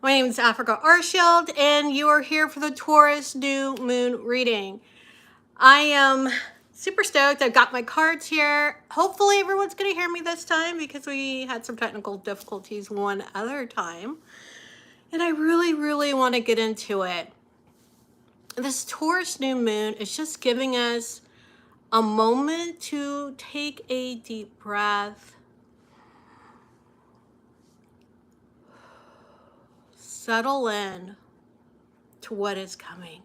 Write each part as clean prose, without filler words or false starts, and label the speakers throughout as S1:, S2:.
S1: My name is Africa Archield, and you are here for the Taurus New Moon reading. I am super stoked. I've got my cards here. Hopefully everyone's going to hear me this time because we had some technical difficulties one other time. And I really want to get into it. This Taurus New Moon is just giving us a moment to take a deep breath. Settle in to what is coming.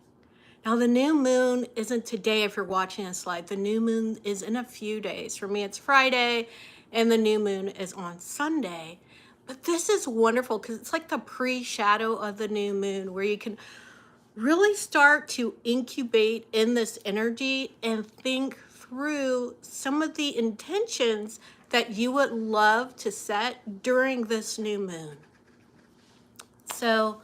S1: Now, the new moon isn't today if you're watching this live. The new moon is in a few days. For me, it's Friday, and the new moon is on Sunday. But this is wonderful because it's like the pre-shadow of the new moon where you can really start to incubate in this energy and think through some of the intentions that you would love to set during this new moon. So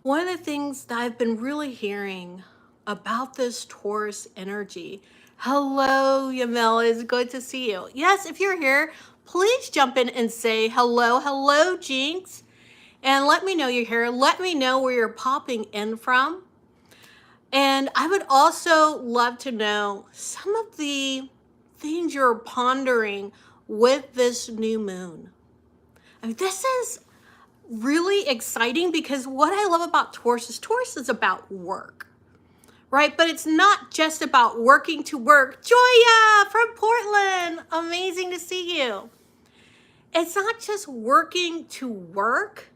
S1: one of the things that I've been really hearing about this Taurus energy. Hello, Yamel, it's good to see you. Yes, if you're here, please jump in and say hello. Hello, Jinx. And let me know you're here. Let me know where you're popping in from. And I would also love to know some of the things you're pondering with this new moon. I mean, this is really exciting because what I love about Taurus is about work, right? But it's not just about working to work. Joya from Portland, amazing to see you. It's not just working to work,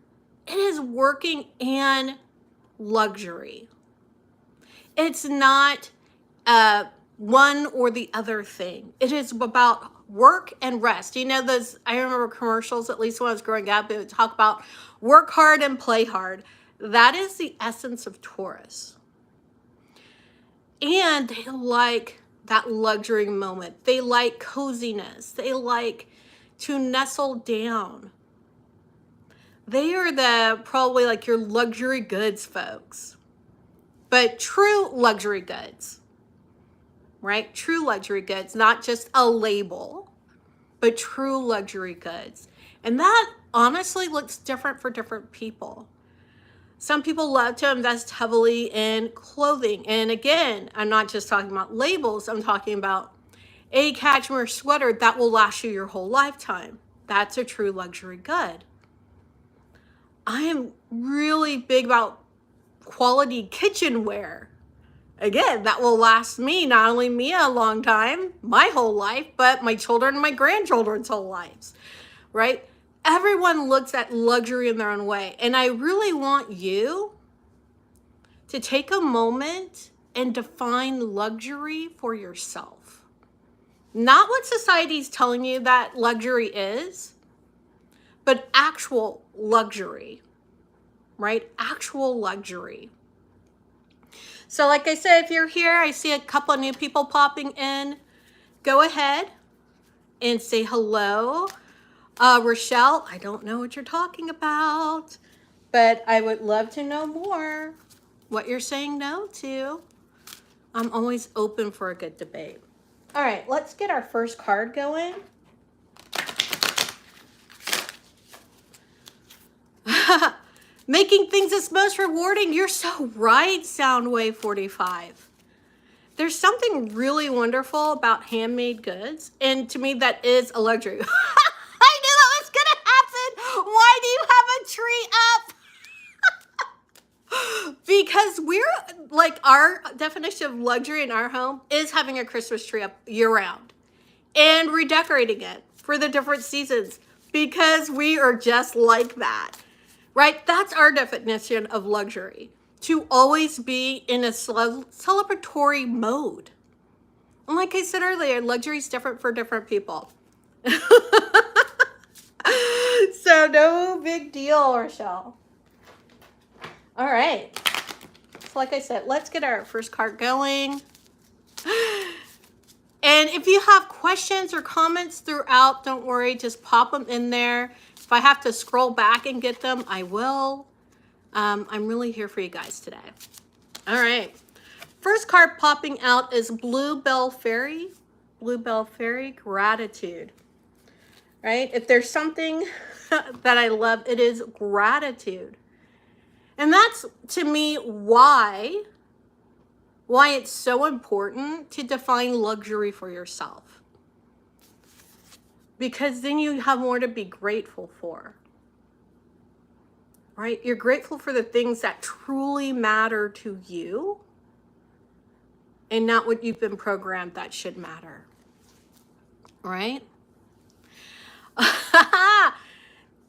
S1: it is working in luxury. It's not one or the other thing. It is about work and rest. You know, those, I remember commercials, at least when I was growing up, they would talk about work hard and play hard. That is the essence of Taurus. And they like that luxury moment. They like coziness. They like to nestle down. They are probably like your luxury goods folks, but true luxury goods. Right? True luxury goods, not just a label, but true luxury goods. And that honestly looks different for different people. Some people love to invest heavily in clothing. And again, I'm not just talking about labels. I'm talking about a cashmere sweater that will last you your whole lifetime. That's a true luxury good. I am really big about quality kitchenware. Again, that will last me, not only me a long time, my whole life, but my children and my grandchildren's whole lives, right? Everyone looks at luxury in their own way. And I really want you to take a moment and define luxury for yourself. Not what society's telling you that luxury is, but actual luxury, right? Actual luxury. So like I said, if you're here, I see a couple of new people popping in. Go ahead and say hello. Rochelle, I don't know what you're talking about, but I would love to know more what you're saying no to. I'm always open for a good debate. All right, let's get our first card going. Making things its most rewarding. You're so right, Soundwave 45. There's something really wonderful about handmade goods. And to me, that is a luxury. I knew that was going to happen. Why do you have a tree up? Because we're like, our definition of luxury in our home is having a Christmas tree up year round and redecorating it for the different seasons because we are just like that. Right? That's our definition of luxury. To always be in a celebratory mode. And like I said earlier, luxury is different for different people. So no big deal, Rochelle. All right. So like I said, let's get our first card going. And if you have questions or comments throughout, don't worry, just pop them in there. If I have to scroll back and get them, I will. I'm really here for you guys today. All right. First card popping out is Bluebell Fairy. Bluebell Fairy, gratitude. Right? If there's something that I love, it is gratitude. And that's, to me, why it's so important to define luxury for yourself. Because then you have more to be grateful for. Right? You're grateful for the things that truly matter to you and not what you've been programmed that should matter. Right?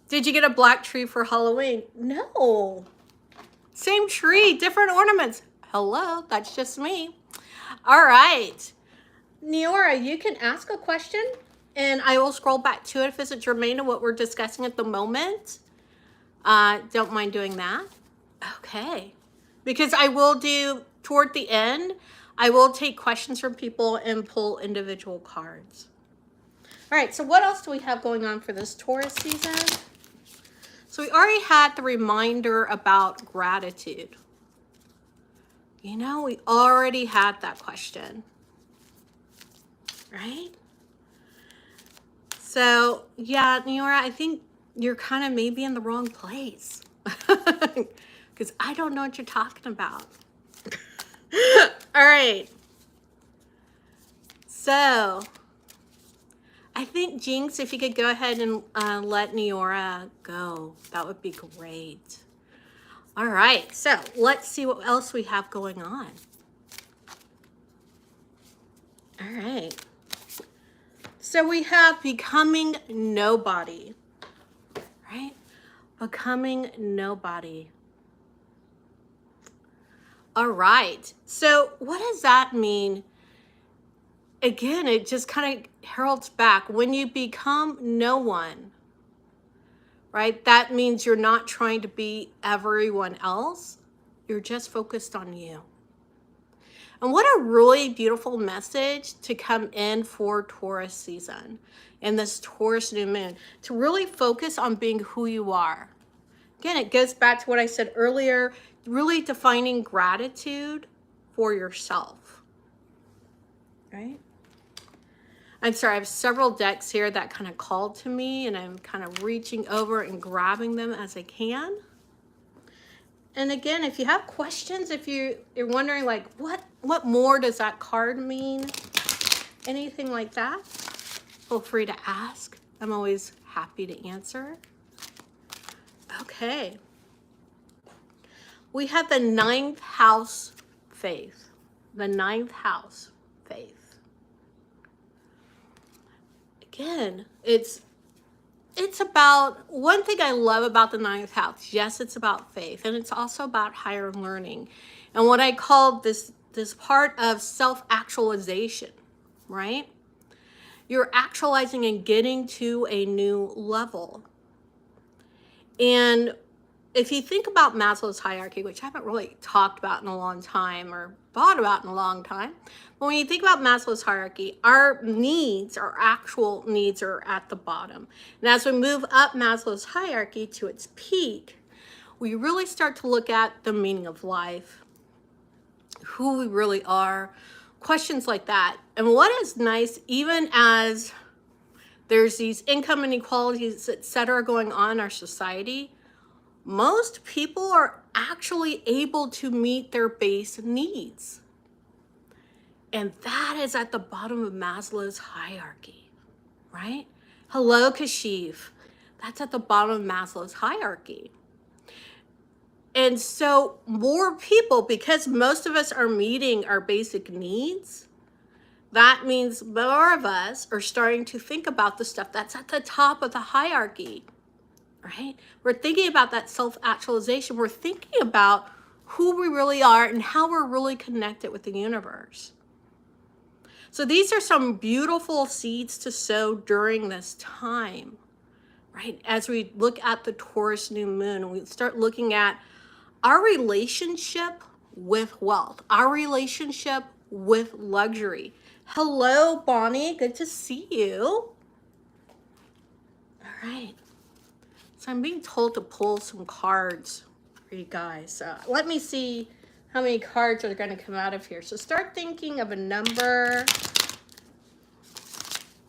S1: Did you get a black tree for Halloween? No. Same tree, different ornaments. Hello, that's just me. All right. Neora, you can ask a question and I will scroll back to it if it's germane to what we're discussing at the moment. Don't mind doing that. Okay. Because I will do, toward the end, I will take questions from people and pull individual cards. All right, so what else do we have going on for this Taurus season? So we already had the reminder about gratitude. You know, we already had that question, right? So yeah, Neora, I think you're kind of maybe in the wrong place because I don't know what you're talking about. All right. So I think, Jinx, if you could go ahead and let Neora go, that would be great. All right, so let's see what else we have going on. All right. So we have becoming nobody, right? Becoming nobody. All right. So what does that mean? Again, it just kind of heralds back. When you become no one, right? That means you're not trying to be everyone else. You're just focused on you. And what a really beautiful message to come in for Taurus season and this Taurus new moon, to really focus on being who you are. Again, it goes back to what I said earlier, really defining gratitude for yourself, right? I'm sorry, I have several decks here that kind of called to me and I'm kind of reaching over and grabbing them as I can. And again, if you have questions, if you're wondering like, what more does that card mean? Anything like that, feel free to ask. I'm always happy to answer. Okay. We have the 9th house faith. The 9th house faith. Again, it's about, one thing I love about the 9th house, yes, it's about faith, and it's also about higher learning. And what I call this part of self-actualization, right? You're actualizing and getting to a new level. And if you think about Maslow's hierarchy, which I haven't really talked about in a long time or thought about in a long time, but when you think about Maslow's hierarchy, our needs, our actual needs, are at the bottom. And as we move up Maslow's hierarchy to its peak, we really start to look at the meaning of life, who we really are, questions like that. And what is nice, even as there's these income inequalities, etc., going on in our society, most people are actually able to meet their base needs. And that is at the bottom of Maslow's hierarchy, right? Hello, Kashif. That's at the bottom of Maslow's hierarchy. And so more people, because most of us are meeting our basic needs, that means more of us are starting to think about the stuff that's at the top of the hierarchy, right? We're thinking about that self-actualization. We're thinking about who we really are and how we're really connected with the universe. So these are some beautiful seeds to sow during this time, right? As we look at the Taurus new moon and we start looking at our relationship with wealth, our relationship with luxury. Hello, Bonnie. Good to see you. All right. So I'm being told to pull some cards for you guys. Let me see how many cards are going to come out of here. So start thinking of a number.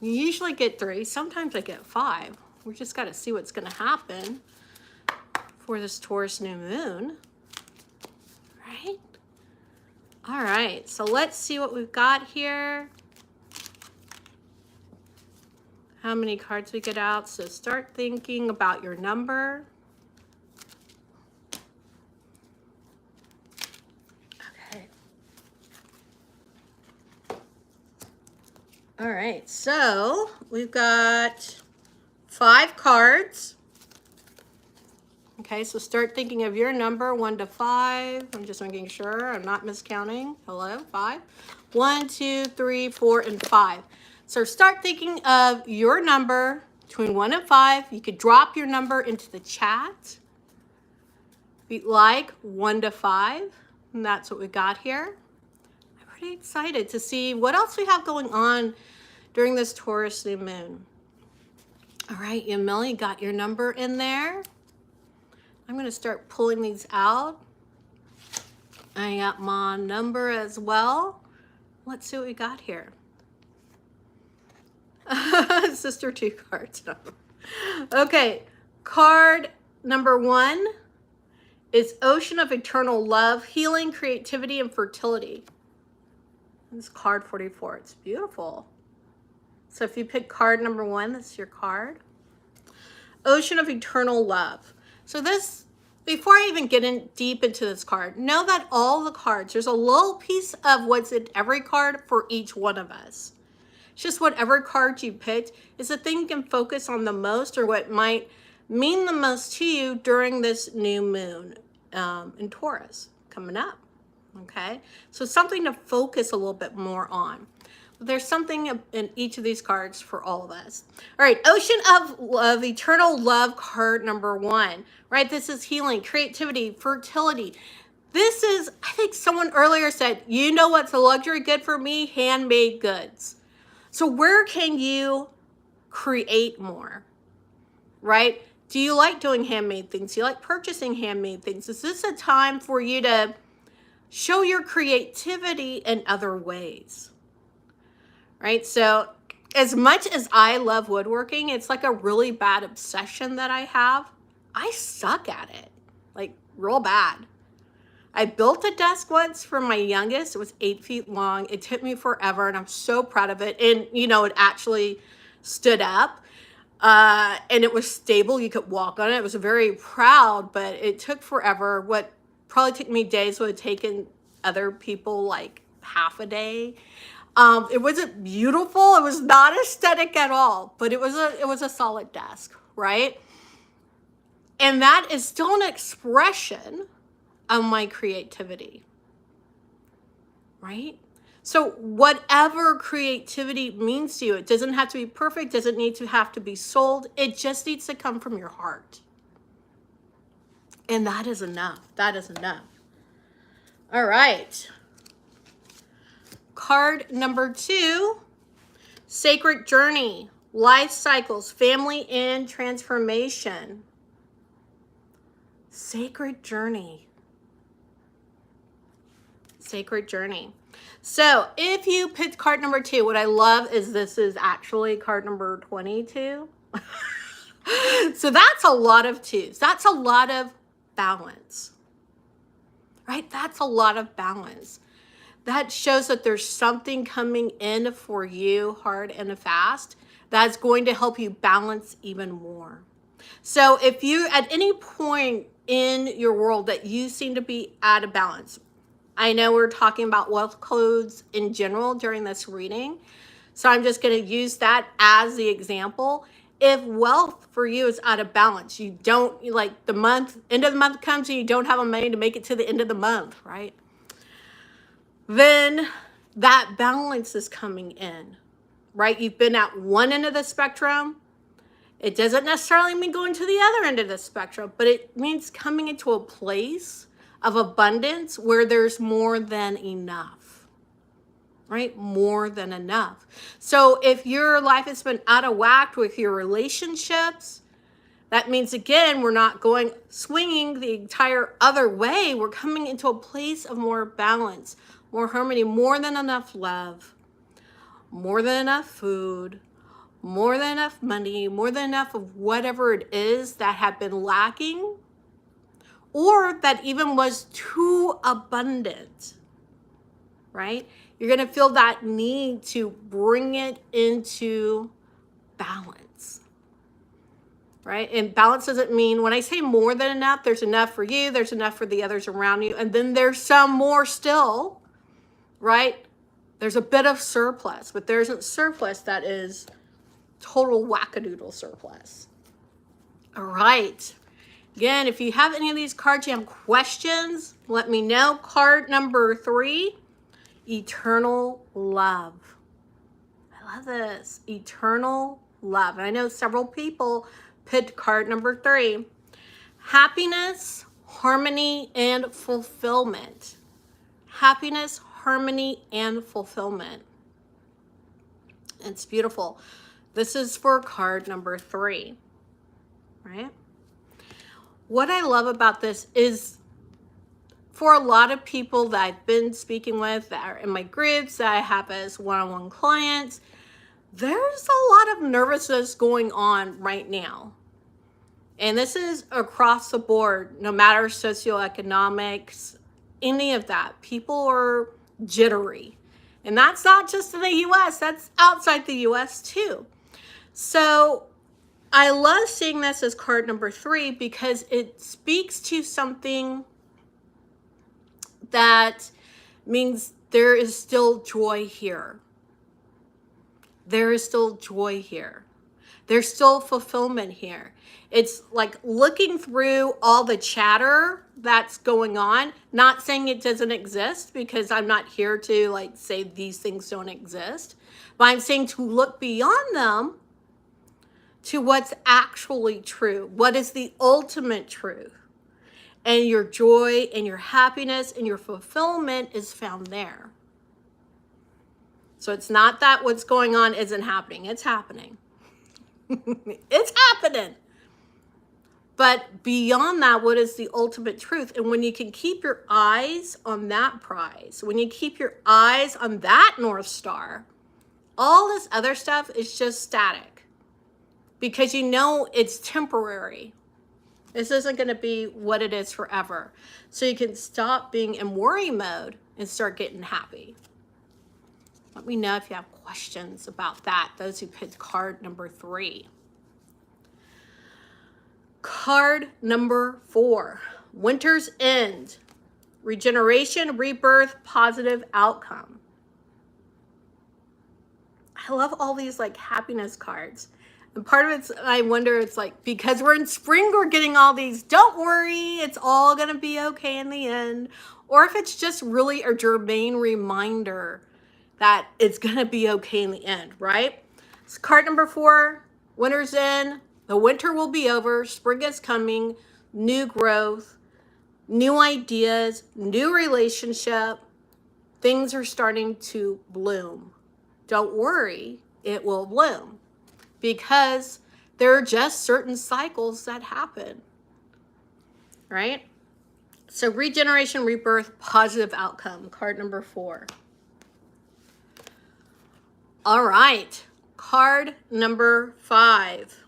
S1: You usually get 3. Sometimes I get 5. We just got to see what's going to happen for this Taurus new moon. All right, so let's see what we've got here. How many cards we get out. So start thinking about your number. Okay. All right, so we've got 5 cards. Okay, so start thinking of your number, 1 to 5. I'm just making sure I'm not miscounting. Hello, 5. 1, 2, 3, 4, and 5. So start thinking of your number between 1 and 5. You could drop your number into the chat. If you like, 1 to 5. And that's what we got here. I'm pretty excited to see what else we have going on during this Taurus New Moon. All right, Emily, got your number in there. I'm going to start pulling these out. I got my number as well. Let's see what we got here. Sister 2 cards. Okay, card number 1 is Ocean of Eternal Love, Healing, Creativity, and Fertility. This is card 44. It's beautiful. So if you pick card number 1, that's your card. Ocean of Eternal Love. So this, before I even get in deep into this card, know that all the cards, there's a little piece of what's in every card for each one of us. It's just whatever card you picked is the thing you can focus on the most, or what might mean the most to you during this new moon in Taurus coming up. Okay, so something to focus a little bit more on. There's something in each of these cards for all of us. All right, Ocean of Love, Eternal Love, card number 1, right? This is healing, creativity, fertility. This is, I think someone earlier said, you know what's a luxury good for me? Handmade goods. So where can you create more, right? Do you like doing handmade things? Do you like purchasing handmade things? Is this a time for you to show your creativity in other ways? Right? So as much as I love woodworking, it's like a really bad obsession that I have. I suck at it, like real bad. I built a desk once for my youngest. It was 8 feet long. It took me forever, and I'm so proud of it. And, you know, it actually stood up, and it was stable. You could walk on it. It was very proud, but it took forever. What probably took me days would have taken other people like half a day. It wasn't beautiful. It was not aesthetic at all, but it was a solid desk, right? And that is still an expression of my creativity, right? So whatever creativity means to you, it doesn't have to be perfect, doesn't need to have to be sold. It just needs to come from your heart. And that is enough. That is enough. All right. Card number 2, Sacred Journey, Life Cycles, Family and Transformation. Sacred Journey. Sacred Journey. So if you picked card number 2, what I love is this is actually card number 22. So that's a lot of 2s. That's a lot of balance, right? That's a lot of balance. That shows that there's something coming in for you hard and fast that's going to help you balance even more. So if you, at any point in your world that you seem to be out of balance, I know we're talking about wealth codes in general during this reading, so I'm just going to use that as the example. If wealth for you is out of balance, you don't, like the month, end of the month comes and you don't have money to make it to the end of the month, right? Then that balance is coming in, right? You've been at one end of the spectrum. It doesn't necessarily mean going to the other end of the spectrum, but it means coming into a place of abundance where there's more than enough, right? More than enough. So if your life has been out of whack with your relationships, that means, again, we're not going swinging the entire other way. We're coming into a place of more balance, more harmony, more than enough love, more than enough food, more than enough money, more than enough of whatever it is that had been lacking or that even was too abundant. right? You're going to feel that need to bring it into balance, right? And balance doesn't mean, when I say more than enough, there's enough for you, there's enough for the others around you, and then there's some more still, right? There's a bit of surplus, but there isn't surplus that is total wackadoodle surplus. All right. Again, if you have any of these card jam questions, let me know. Card number 3, eternal love. I love this. Eternal love. And I know several people picked card number 3. Happiness, harmony, and fulfillment. Happiness, harmony, and fulfillment. It's beautiful. This is for card number 3, right? What I love about this is, for a lot of people that I've been speaking with, that are in my groups, that I have as one-on-one clients, there's a lot of nervousness going on right now. And this is across the board, no matter socioeconomics, any of that. People are jittery. And that's not just in the US, that's outside the US too. So I love seeing this as card number 3 because it speaks to something that means there is still joy here. There is still joy here. There's still fulfillment here. It's like looking through all the chatter that's going on, not saying it doesn't exist, because I'm not here to like say these things don't exist, but I'm saying to look beyond them to what's actually true. What is the ultimate truth? And your joy and your happiness and your fulfillment is found there. So it's not that what's going on isn't happening. It's happening. It's happening. But beyond that, what is the ultimate truth? And when you can keep your eyes on that prize, when you keep your eyes on that North Star, all this other stuff is just static. Because you know it's temporary. This isn't going to be what it is forever. So you can stop being in worry mode and start getting happy. Let me know if you have questions about that, those who picked card number 3. Card number 4, Winter's End. Regeneration, rebirth, positive outcome. I love all these like happiness cards. And part of it's, I wonder, it's like, because we're in spring, we're getting all these, don't worry, it's all going to be okay in the end. Or if it's just really a germane reminder that it's going to be okay in the end, right? So card number 4, winter's in, the winter will be over, spring is coming, new growth, new ideas, new relationship, things are starting to bloom. Don't worry, it will bloom. Because there are just certain cycles that happen, right? So regeneration, rebirth, positive outcome, card number 4. All right, card number 5.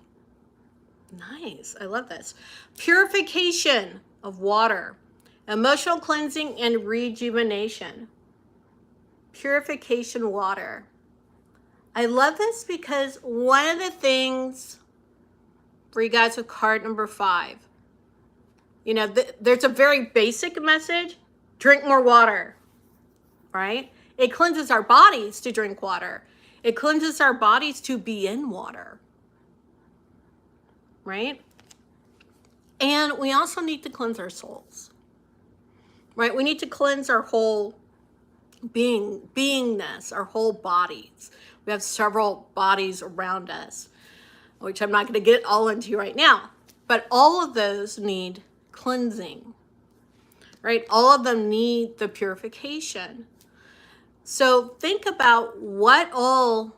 S1: Nice, I love this. Purification of water, emotional cleansing and rejuvenation. Purification water. I love this because one of the things for you guys with card number 5, you know, there's a very basic message, drink more water, right? It cleanses our bodies to drink water. It cleanses our bodies to be in water, right? And we also need to cleanse our souls, right? We need to cleanse our whole beingness, our whole bodies. We have several bodies around us, which I'm not going to get all into right now, but all of those need cleansing, right? All of them need the purification. So think about what all,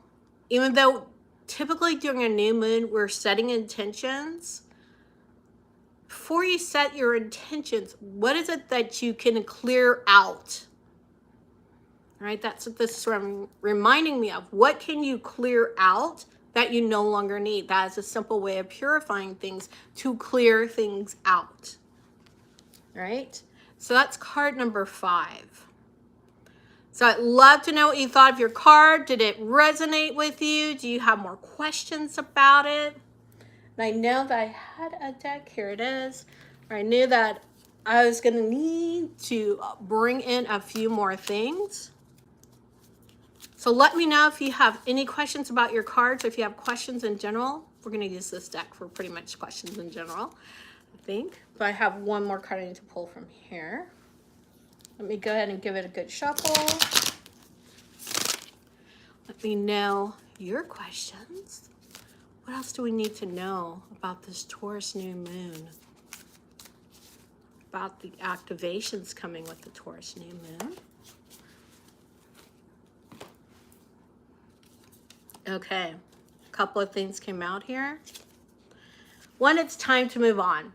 S1: even though typically during a new moon, we're setting intentions. Before you set your intentions, what is it that you can clear out? Right? That's what this is reminding me of. What can you clear out that you no longer need? That is a simple way of purifying things, to clear things out. Right? So that's card number 5. So I'd love to know what you thought of your card. Did it resonate with you? Do you have more questions about it? And I know that I had a deck. Here it is. I knew that I was going to need to bring in a few more things. So let me know if you have any questions about your cards, or if you have questions in general. We're going to use this deck for pretty much questions in general, I think. But I have one more card I need to pull from here. Let me go ahead and give it a good shuffle. Let me know your questions. What else do we need to know about this Taurus New Moon? About the activations coming with the Taurus New Moon. Okay, a couple of things came out here. One, it's time to move on. All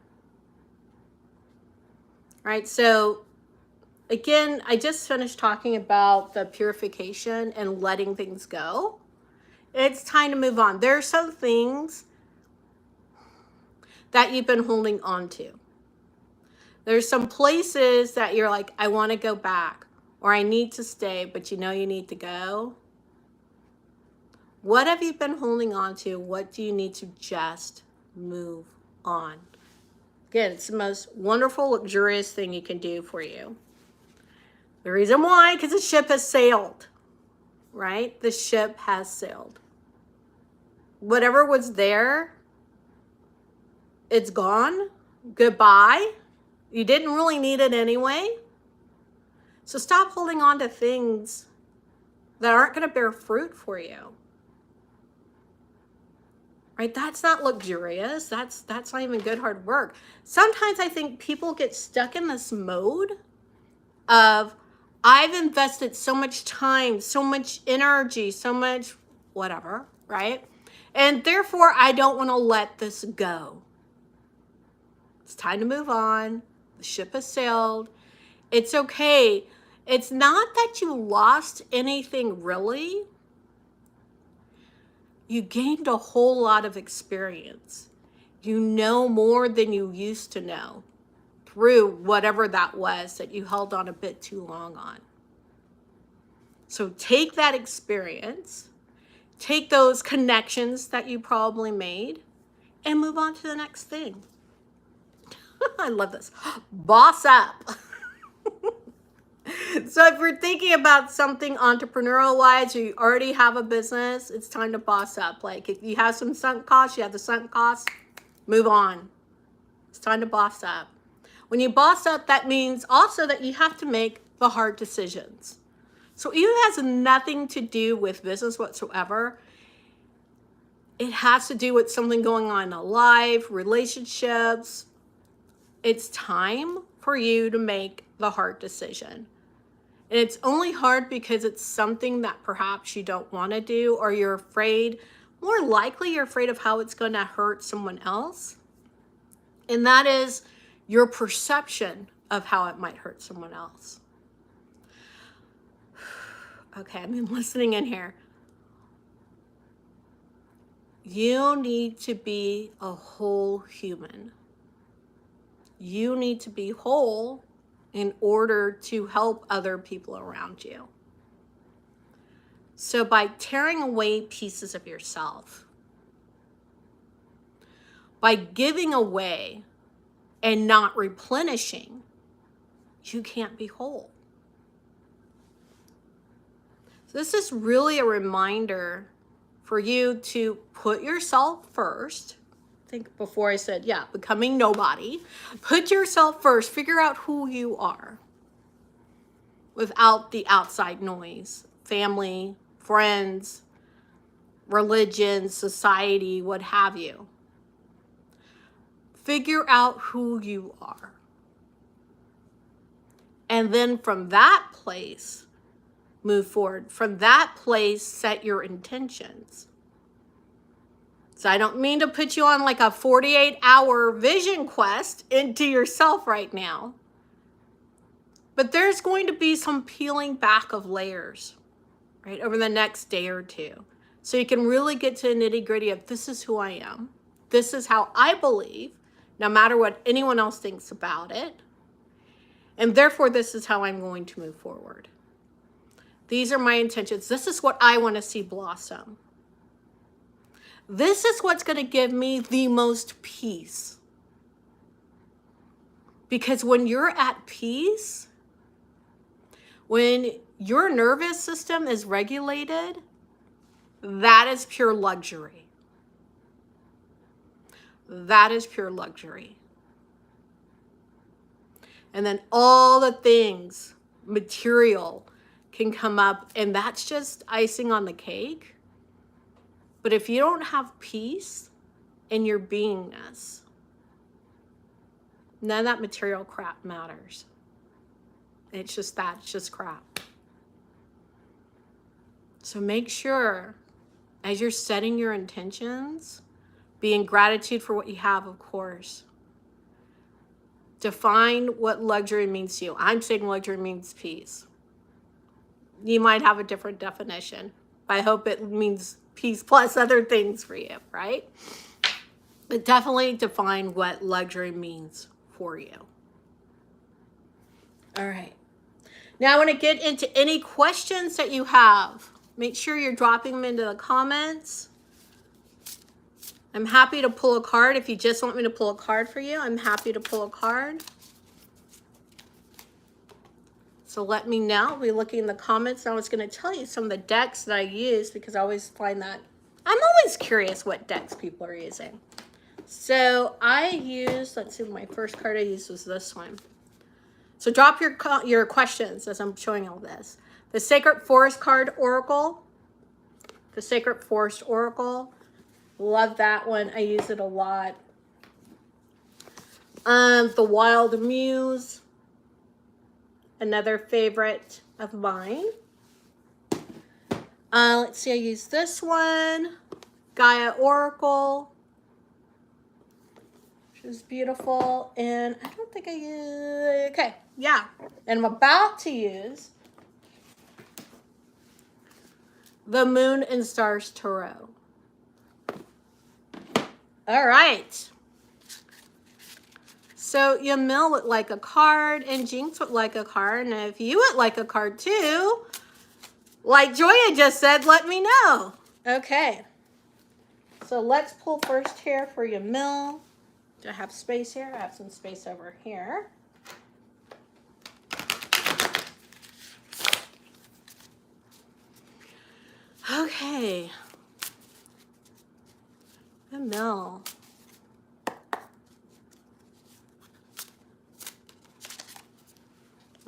S1: right, so again, I just finished talking about the purification and letting things go. It's time to move on. There are some things that you've been holding on to. There's some places that you're like, I want to go back, or I need to stay, but you know you need to go. What have you been holding on to? What do you need to just move on? Again, it's the most wonderful, luxurious thing you can do for you. The reason why, because the ship has sailed, right? The ship has sailed. Whatever was there, it's gone. Goodbye. You didn't really need it anyway. So stop holding on to things that aren't going to bear fruit for you. Right? That's not luxurious. That's not even good hard work. Sometimes I think people get stuck in this mode of, I've invested so much time, so much energy, so much whatever, right? And therefore, I don't want to let this go. It's time to move on. The ship has sailed. It's okay. It's not that you lost anything really. You gained a whole lot of experience. You know more than you used to know through whatever that was that you held on a bit too long on. So take that experience, take those connections that you probably made, and move on to the next thing. I love this. Boss up. So if you're thinking about something entrepreneurial-wise, or you already have a business, it's time to boss up. Like if you have some sunk costs, you have the sunk costs, move on. It's time to boss up. When you boss up, that means also that you have to make the hard decisions. So even if it has nothing to do with business whatsoever, it has to do with something going on in life, relationships. It's time for you to make the hard decision. And it's only hard because it's something that perhaps you don't want to do, or you're afraid, more likely you're afraid of how it's going to hurt someone else. And that is your perception of how it might hurt someone else. Okay, I've been listening in here. You need to be a whole human. You need to be whole in order to help other people around you. So by tearing away pieces of yourself, by giving away and not replenishing, you can't be whole. So this is really a reminder for you to put yourself first. I think before I said, yeah, becoming nobody. Put yourself first. Figure out who you are without the outside noise. Family, friends, religion, society, what have you. Figure out who you are. And then from that place, move forward. From that place, set your intentions. So I don't mean to put you on like a 48-hour vision quest into yourself right now. But there's going to be some peeling back of layers, right, over the next day or two. So you can really get to the nitty-gritty of, this is who I am. This is how I believe, no matter what anyone else thinks about it. And therefore, this is how I'm going to move forward. These are my intentions. This is what I want to see blossom. This is what's going to give me the most peace. Because when you're at peace, when your nervous system is regulated, that is pure luxury. That is pure luxury. And then all the things, material, can come up, and that's just icing on the cake. But if you don't have peace in your beingness, none of that material crap matters. It's just that, it's just crap. So make sure, as you're setting your intentions, be in gratitude for what you have, of course. Define what luxury means to you. I'm saying luxury means peace. You might have a different definition. I hope it means peace plus other things for you, right? But definitely define what luxury means for you. All right. Now I want to get into any questions that you have. Make sure you're dropping them into the comments. I'm happy to pull a card. If you just want me to pull a card for you, I'm happy to pull a card. So let me know. We'll be looking in the comments. I was going to tell you some of the decks that I use because I always find that I'm always curious what decks people are using. So I use, let's see, my first card I used was this one. So drop your questions as I'm showing all this. The Sacred Forest card Oracle. The Sacred Forest Oracle. Love that one. I use it a lot. The Wild Muse. Another favorite of mine. Let's see, I use this one. Gaia Oracle. Which is beautiful. And I don't think I use... Okay, yeah. And I'm about to use the Moon and Stars Tarot. All right. So Yamil would like a card, and Jinx would like a card. And if you would like a card too, like Joya just said, let me know. Okay. So let's pull first here for Yamil. Do I have space here? I have some space over here. Okay. Yamil.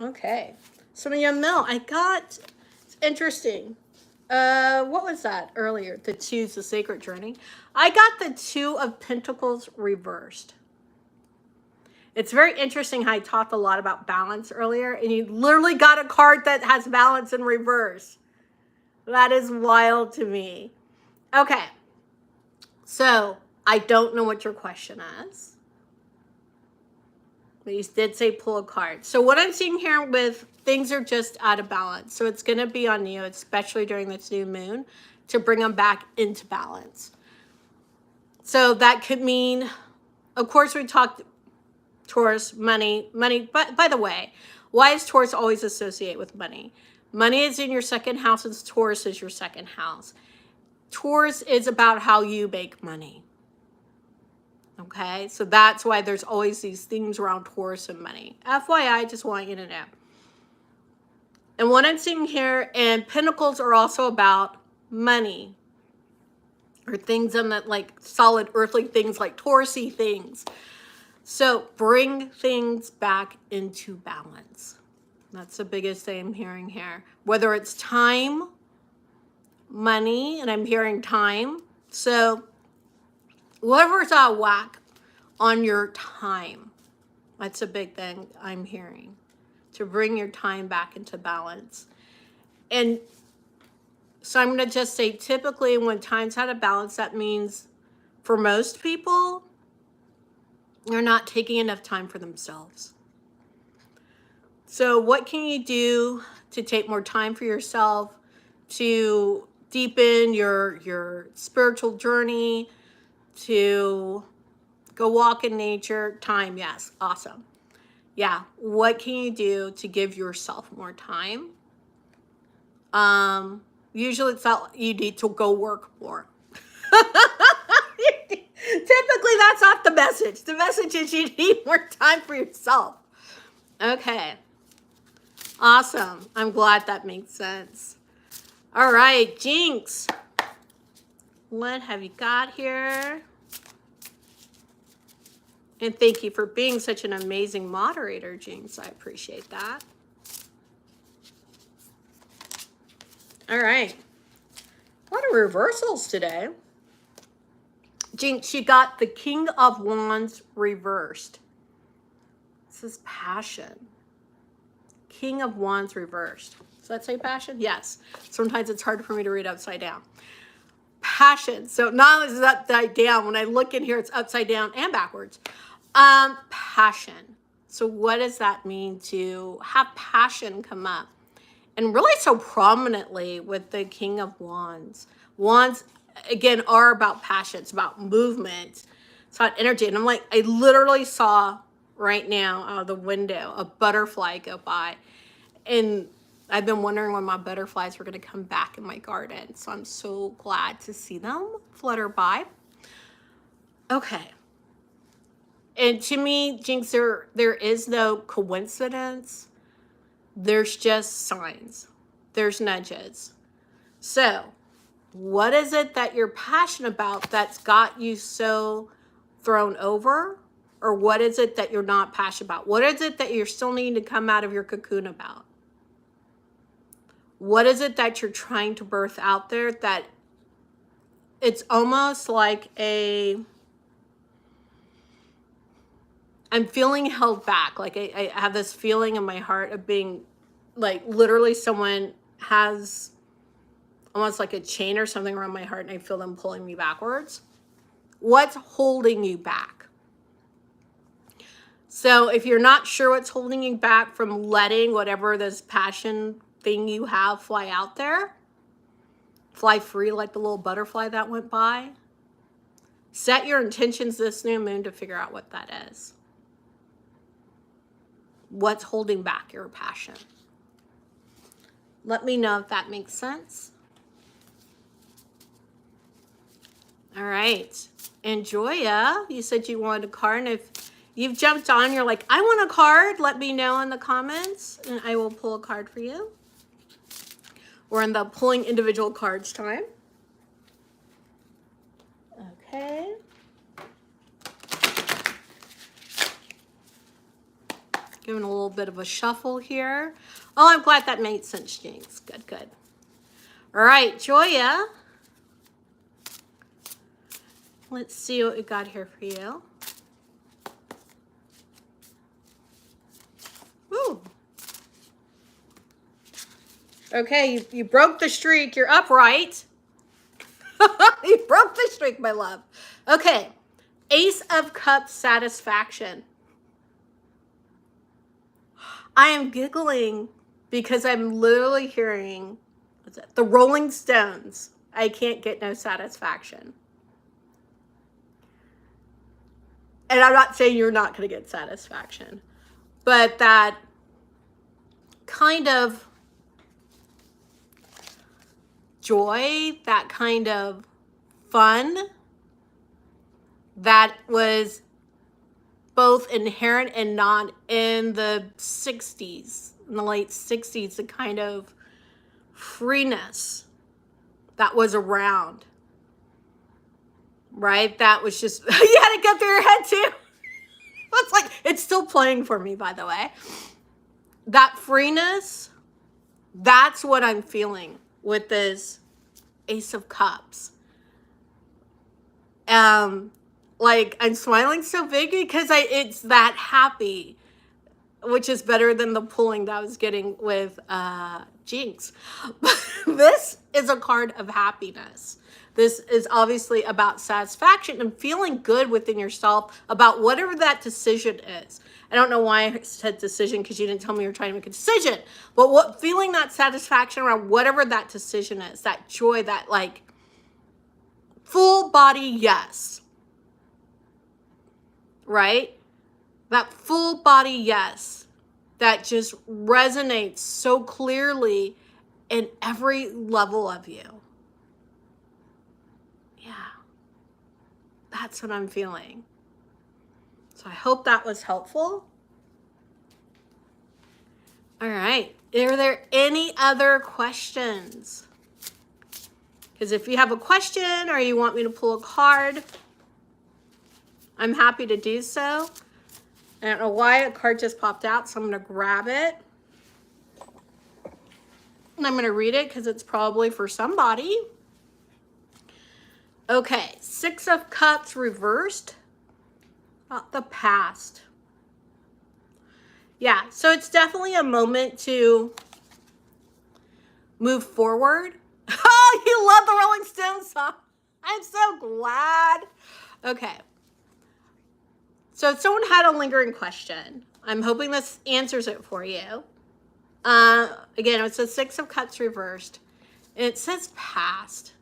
S1: Okay. So Yamil, I got, it's interesting. What was that earlier? The Two's the Sacred Journey. I got the Two of Pentacles reversed. It's very interesting how I talked a lot about balance earlier, and you literally got a card that has balance in reverse. That is wild to me. Okay. So I don't know what your question is. But you did say pull a card. So what I'm seeing here with things are just out of balance. So it's going to be on you, especially during this new moon, to bring them back into balance. So that could mean, of course, we talked Taurus, money. But by the way, why is Taurus always associated with money? Money is in your second house, and Taurus is your second house. Taurus is about how you make money. Okay, so that's why there's always these things around Taurus and money. FYI, just want you to know. And what I'm seeing here, and Pentacles are also about money. Or things on that, like solid earthly things, like Taurus-y things. So bring things back into balance. That's the biggest thing I'm hearing here. Whether it's time, money, and I'm hearing time. So whatever's out of whack on your time, that's a big thing I'm hearing. To bring your time back into balance. And so I'm going to just say, typically when time's out of balance, that means for most people, they're not taking enough time for themselves. So what can you do to take more time for yourself, to deepen your spiritual journey, to go walk in nature? Time, yes, awesome. Yeah, what can you do to give yourself more time? Usually it's not you need to go work more. Typically that's not the message. The message is you need more time for yourself. Okay. Awesome. I'm glad that makes sense. All right, Jinx. What have you got here? And thank you for being such an amazing moderator, Jinx. I appreciate that. All right. A lot of reversals today. Jinx, you got the King of Wands reversed. This is passion. King of Wands reversed. Does that say passion? Yes. Sometimes it's hard for me to read upside down. Passion. So not only is it upside down, when I look in here, it's upside down and backwards. Passion. So what does that mean to have passion come up? And really so prominently with the King of Wands. Wands, again, are about passion. It's about movement. It's about energy. And I'm like, I literally saw right now out of the window a butterfly go by. And I've been wondering when my butterflies were going to come back in my garden. So I'm so glad to see them flutter by. Okay. And to me, Jinx, there is no coincidence. There's just signs. There's nudges. So what is it that you're passionate about that's got you so thrown over? Or what is it that you're not passionate about? What is it that you're still needing to come out of your cocoon about? What is it that you're trying to birth out there that it's almost like I'm feeling held back. Like I have this feeling in my heart of being like literally someone has almost like a chain or something around my heart and I feel them pulling me backwards. What's holding you back? So if you're not sure what's holding you back from letting whatever this passion thing you have fly out there, fly free like the little butterfly that went by, set your intentions this new moon to figure out what that is. What's holding back your passion? Let me know if that makes sense. All right. And Joya, you said you wanted a card. And if you've jumped on, you're like, I want a card, let me know in the comments and I will pull a card for you. We're in the pulling individual cards time. Okay. Giving a little bit of a shuffle here. Oh, I'm glad that made sense, Jinx. Good, good. All right, Joya. Let's see what we got here for you. Woo. Okay, you broke the streak. You're upright. You broke the streak, my love. Okay, Ace of Cups, satisfaction. I am giggling because I'm literally hearing the Rolling Stones. I can't get no satisfaction. And I'm not saying you're not going to get satisfaction, but that kind of joy, that kind of fun that was both inherent and not in the 60s, in the late 60s, the kind of freeness that was around, right? That was just, you had to go through your head too. It's like, it's still playing for me, by the way. That freeness, that's what I'm feeling with this Ace of Cups. Like I'm smiling so big because it's that happy, which is better than the pulling that I was getting with Jinx. This is a card of happiness. This is obviously about satisfaction and feeling good within yourself about whatever that decision is. I don't know why I said decision because you didn't tell me you were trying to make a decision, but feeling that satisfaction around whatever that decision is, that joy, that like full body yes, right? That full body yes that just resonates so clearly in every level of you. Yeah, that's what I'm feeling. So I hope that was helpful. All right, are there any other questions? Because if you have a question or you want me to pull a card, I'm happy to do so. I don't know why a card just popped out, so I'm going to grab it. And I'm going to read it because it's probably for somebody. Okay, Six of Cups reversed. About the past. Yeah, so it's definitely a moment to move forward. Oh, you love the Rolling Stones song. I'm so glad. Okay. So if someone had a lingering question, I'm hoping this answers it for you. Again, it's a Six of Cups reversed. And it says past.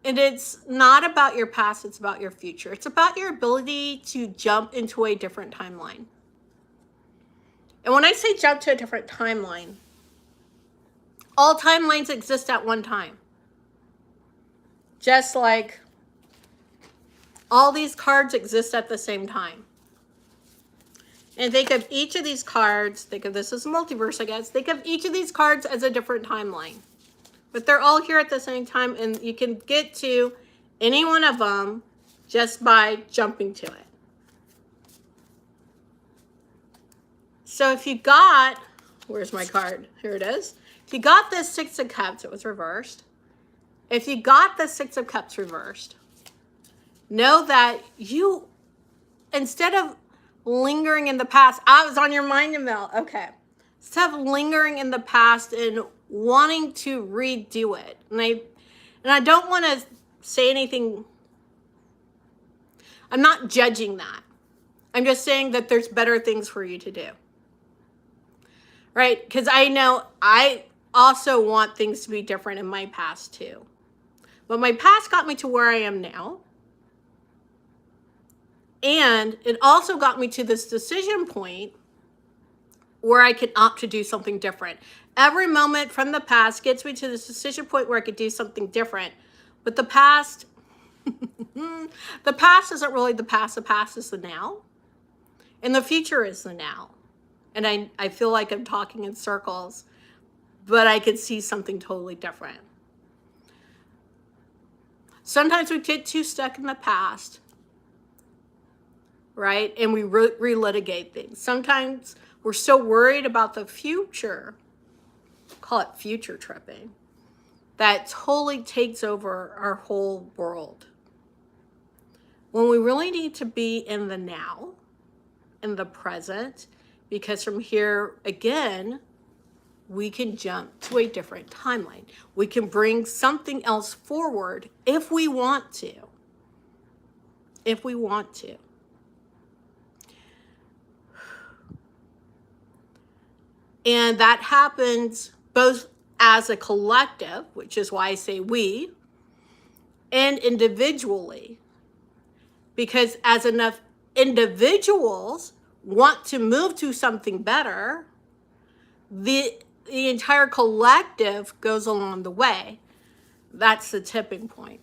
S1: And it's not about your past, it's about your future. It's about your ability to jump into a different timeline. And when I say jump to a different timeline, all timelines exist at one time. Just like all these cards exist at the same time. And think of each of these cards, think of this as a multiverse, I guess. Think of each of these cards as a different timeline. But they're all here at the same time, and you can get to any one of them just by jumping to it. So if you got, where's my card? Here it is. If you got this Six of Cups, it was reversed. If you got the Six of Cups reversed, know that you, instead of lingering in the past, I was on your mind, Emil. Okay. Instead of lingering in the past and wanting to redo it. And I don't want to say anything. I'm not judging that. I'm just saying that there's better things for you to do. Right? Because I know I also want things to be different in my past too. But my past got me to where I am now. And it also got me to this decision point where I can opt to do something different. Every moment from the past gets me to this decision point where I could do something different. But the past, the past isn't really the past. The past is the now. And the future is the now. And I feel like I'm talking in circles, but I could see something totally different. Sometimes we get too stuck in the past, right? And we relitigate things. Sometimes we're so worried about the future, call it future tripping, that totally takes over our whole world. When we really need to be in the now, in the present, because from here, again, we can jump to a different timeline. We can bring something else forward if we want to. If we want to. And that happens both as a collective, which is why I say we, and individually. Because as enough individuals want to move to something better, the entire collective goes along the way. That's the tipping point.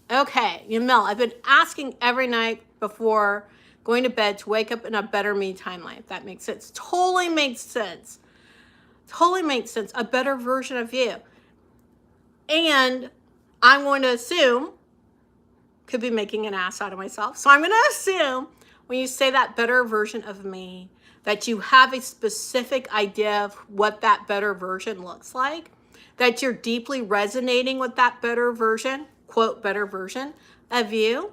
S1: Okay, Yamil, I've been asking every night before going to bed to wake up in a better me timeline, if that makes sense. Totally makes sense. Totally makes sense. A better version of you. And I'm going to assume, could be making an ass out of myself. So I'm going to assume when you say that better version of me, that you have a specific idea of what that better version looks like, that you're deeply resonating with that better version, quote, better version of you,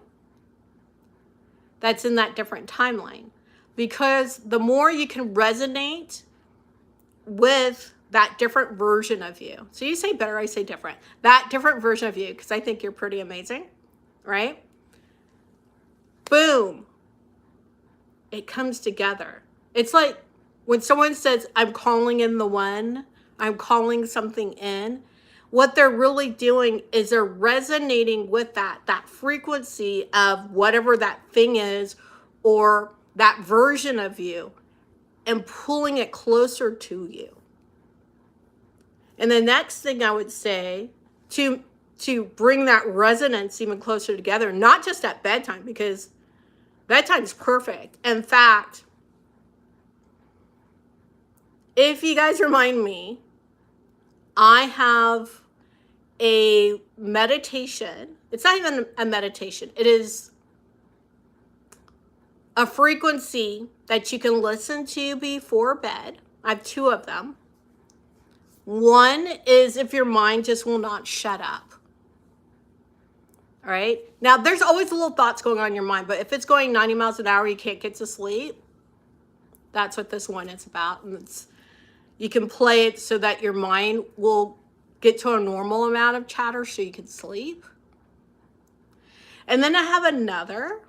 S1: that's in that different timeline. Because the more you can resonate with that different version of you. So you say better, I say different. That different version of you, because I think you're pretty amazing, right? Boom. It comes together. It's like when someone says, I'm calling in the one, I'm calling something in, what they're really doing is they're resonating with that frequency of whatever that thing is or that version of you and pulling it closer to you. And the next thing I would say to bring that resonance even closer together, not just at bedtime, because bedtime is perfect. In fact, if you guys remind me, I have a meditation. It's not even a meditation. It is a frequency that you can listen to before bed. I have 2 of them. One is if your mind just will not shut up. All right. Now, there's always little thoughts going on in your mind, but if it's going 90 miles an hour, you can't get to sleep. That's what this one is about. And you can play it so that your mind will get to a normal amount of chatter so you can sleep. And then I have another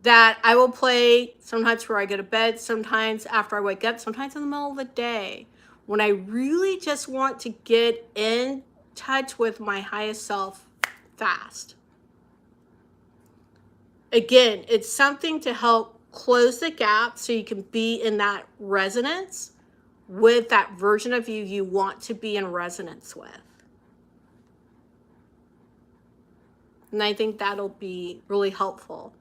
S1: that I will play sometimes before I go to bed, sometimes after I wake up, sometimes in the middle of the day, when I really just want to get in touch with my highest self fast. Again, it's something to help close the gap so you can be in that resonance with that version of you you want to be in resonance with. And I think that'll be really helpful.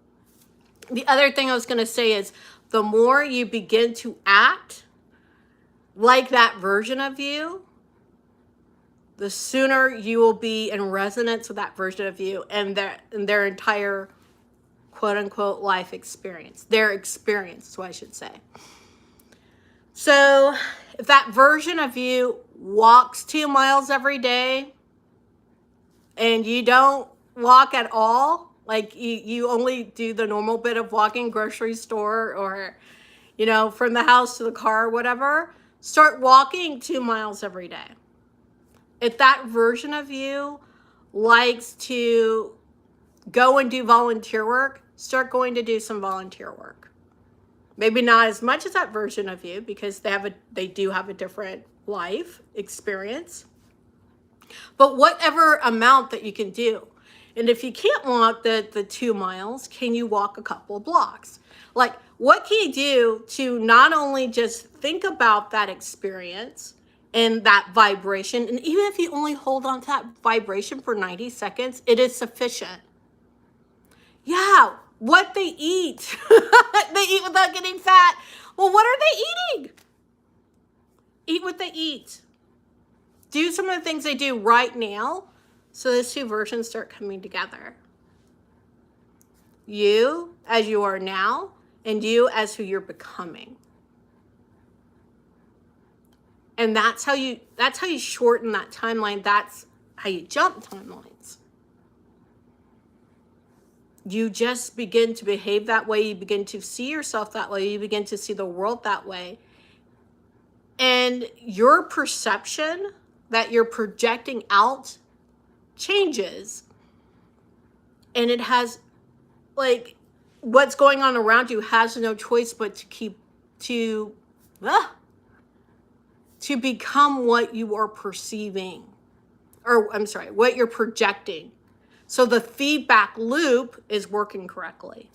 S1: The other thing I was going to say is the more you begin to act like that version of you, the sooner you will be in resonance with that version of you and their entire quote unquote life experience, their experience, so I should say. So if that version of you walks 2 miles every day and you don't walk at all, like you only do the normal bit of walking, grocery store, or, you know, from the house to the car or whatever, start walking 2 miles every day. If that version of you likes to go and do volunteer work, start going to do some volunteer work. Maybe not as much as that version of you because they do have a different life experience. But whatever amount that you can do. And if you can't walk the 2 miles, can you walk a couple of blocks? Like, what can you do to not only just think about that experience and that vibration, and even if you only hold on to that vibration for 90 seconds, it is sufficient. Yeah, what they eat. They eat without getting fat. Well, what are they eating? Eat what they eat. Do some of the things they do right now so those 2 versions start coming together. You as you are now and you as who you're becoming. And that's how you shorten that timeline. That's how you jump timelines. You just begin to behave that way. You begin to see yourself that way. You begin to see the world that way. And your perception that you're projecting out changes. And it has, like, what's going on around you has no choice but to become what you are perceiving. Or, I'm sorry, what you're projecting. So the feedback loop is working correctly.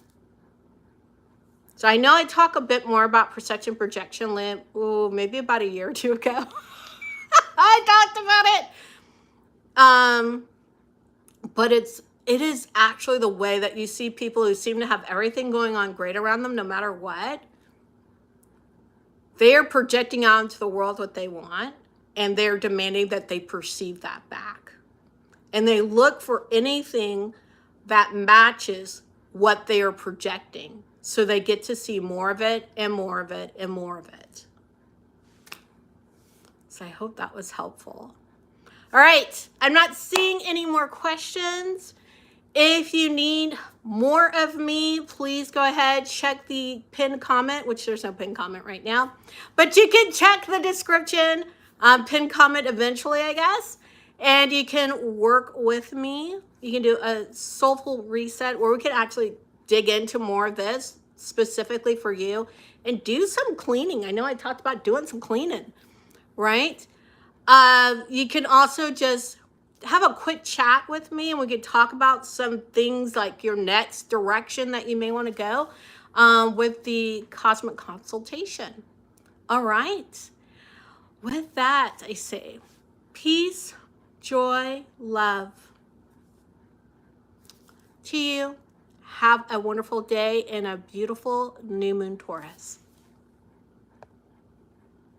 S1: So I know I talk a bit more about perception projection, maybe about a year or 2 ago. I talked about it. But it is actually the way that you see people who seem to have everything going on great around them no matter what. They are projecting out into the world what they want, and they're demanding that they perceive that back. And they look for anything that matches what they are projecting. So they get to see more of it and more of it and more of it. So I hope that was helpful. All right, I'm not seeing any more questions. If you need more of me, please go ahead, check the pinned comment, which there's no pinned comment right now, but you can check the description, pinned comment eventually, I guess, and you can work with me. You can do a soulful reset where we can actually dig into more of this specifically for you and do some cleaning. I know I talked about doing some cleaning, right? You can also just have a quick chat with me and we can talk about some things like your next direction that you may want to go with the Cosmic Consultation. All right. With that, I say peace, joy, love to you. Have a wonderful day and a beautiful new moon, Taurus.